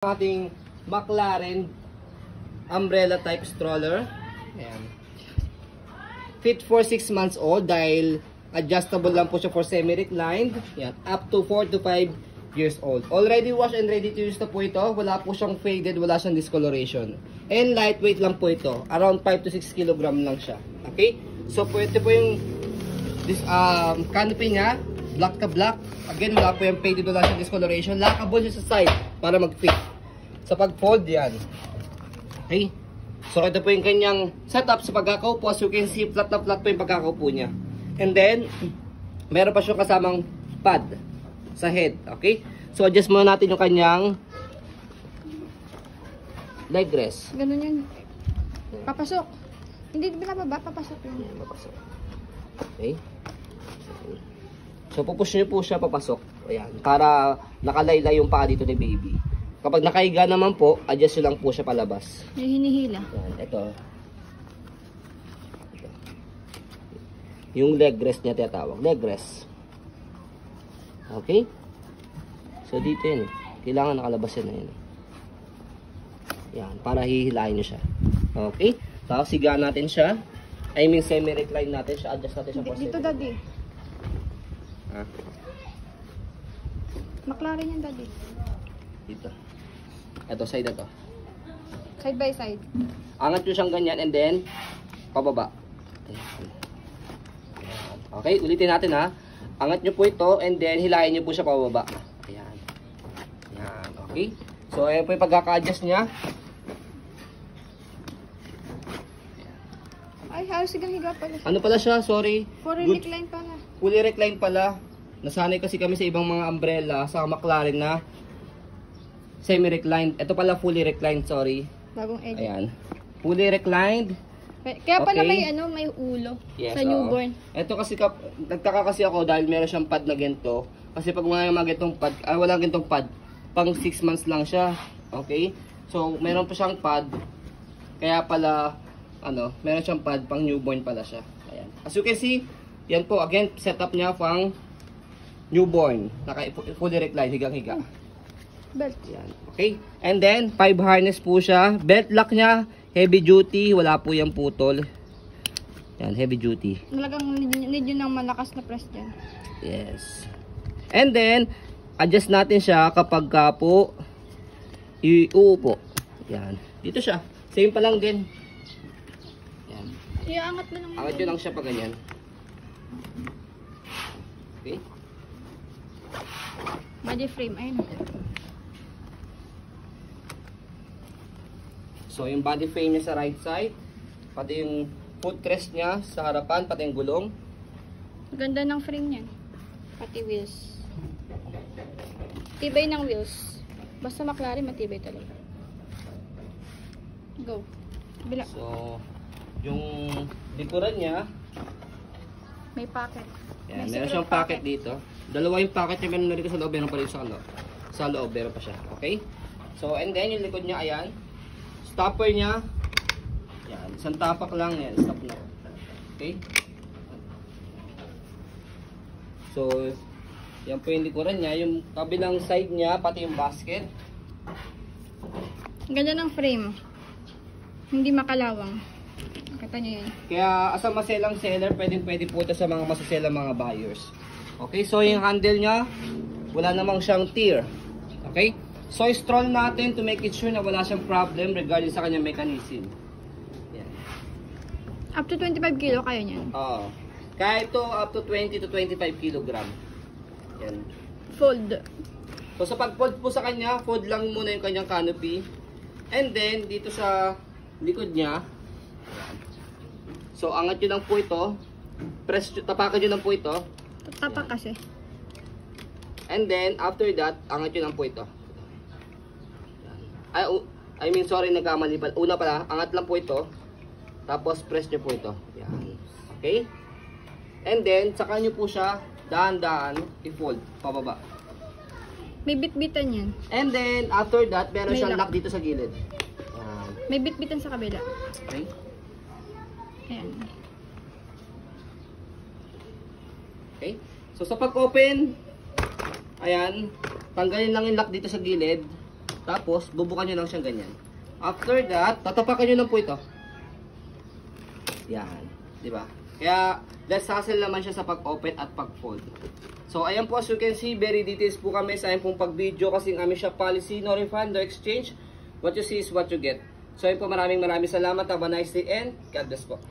Ating McLaren umbrella type stroller. Ayan. Fit for 6 months old dahil adjustable lang po siya for semi-reclined. Ayan. Up to 4 to 5 years old. Already washed and ready to use na po ito. Wala po siyang faded, wala siyang discoloration. And lightweight lang po ito. Around 5 to 6 kg lang siya. Okay? So po ito po yung canopy niya. Black to black. Again, wala po yung faded, wala siyang discoloration. Lockable siya sa side para mag-fit. Sa pag-fold yan. Okay? So ito po yung kanyang setup sa pagkakaupo. As you can see, flat na flat po yung pagkakaupo niya. And then, meron pa siyang kasamang pad sa head. Okay? So adjust muna natin yung kanyang leg rest. Ganun yun. Papasok. Hindi binababa, papasok yun. Papasok. Okay? So pupush niyo po siya papasok. Ayan. Para nakalaylay yung paa dito ni baby. Kapag nakahiga naman po, adjust lang po siya palabas. May hinihila. Yan, ito. Yung leg rest niya tinatawag. Leg rest. Okay? So dito yun. Kailangan nakalabas yun na yun. Yan, para hihilahin nyo siya. Okay? Tapos higaan natin siya. I mean semi-recline natin siya. Adjust natin siya. Dito, daddy. Ha? McLaren yan, daddy. Dito. Ito, side na to. Side by side. Angat nyo siyang ganyan and then pababa. Okay, ulitin natin ha. Angat nyo po ito and then hilahin nyo po siya pababa. Ayan. Ayan, okay. So, ayan po yung pagkaka-adjust niya. Ay, halos sigang higa pala. Ano pala siya? Sorry. Fully recline pala. Fully recline pala. Nasanay kasi kami sa ibang mga umbrella sa McLaren na semi-reclined. Ito pala fully reclined, sorry. Bagong edit. Ayan. Fully reclined. Kaya pala Okay. may ulo Yes, sa newborn. Ito kasi nagtaka kasi ako dahil meron siyang pad na ganito. Kasi pag wala mga ganitong pad, walang ganitong pad, pang 6 months lang siya. Okay? So, meron pa siyang pad. Kaya pala meron siyang pad pang newborn pala siya. Ayan. As you can see, yan po again setup niya pang newborn. Fully reclined, higang-higa. Belt. Yan. Okay? And then, 5 harness po siya. Belt lock niya, heavy duty. Wala po yung putol. Yan, heavy duty. Talagang need yun ng malakas na press dyan. Yes. And then, adjust natin siya kapag ka po iuupo. Yan. Dito siya. Same pa lang din. Yan. Iaangat mo lang. Angat nyo lang siya pa ganyan. Okay? Body frame, ayun. So, yung body frame niya sa right side, pati yung footrest niya sa harapan, pati yung gulong. Ganda ng frame niyan. Pati wheels. Tibay ng wheels. Basta McLaren, matibay talaga. Go. Bila. So, yung likuran niya, May pocket. yan, May meron secret siyang pocket dito. Dalawa yung pocket niya, meron na dito sa loob, meron pa dito sa loob. Sa loob, meron pa siya. Okay? So, and then yung likod niya, ayan. Stopper niya, yan. Isang tapak lang, yan. Stop na. Okay? So, yan po yung likuran niya. Yung kabilang side niya, pati yung basket. Ganda ng frame. Hindi makalawang. Kita nyo yun. Kaya as a maselang seller, pwede po ito sa mga masaselang mga buyers. Okay, so yung handle niya, wala namang siyang tear. Okay? So i-stroll natin to make it sure na wala siyang problem regarding sa kanyang mechanism. Yan. Up to 25 kilo kaya niyan. Oo. Kaya ito up to 20 to 25 kg. Yan. Fold. So sa pag-fold po sa kanya, fold lang muna yung kanyang canopy. And then dito sa likod niya, so angat nyo lang po ito. Tapakan nyo lang po ito. Tapak kasi. And then, after that, angat nyo lang po ito. I mean, sorry, nagkamali pala. Una pala, angat lang po ito. Tapos, press nyo po ito. Yan. Okay? And then, saka nyo po siya, dahan-dahan, i-fold, pababa. May bit-bitan yan. And then, after that, meron May siyang lock. lock dito sa gilid. Yan. May bit-bitan sa kabila. Okay? Ayan. Okay? So, sa pag-open, ayan, tanggalin lang yung lock dito sa gilid. Tapos, bubukan nyo lang siyang ganyan. After that, tatapakan nyo lang po ito. Yan. Diba? Kaya, less hassle naman siya sa pag-open at pag-fold. So, ayan po, as you can see, very details po kami sa ayan pong pag-video kasi ang aming shop policy, no refund, no exchange. What you see is what you get. So, ayun po, maraming salamat. Have a nice day and God bless po.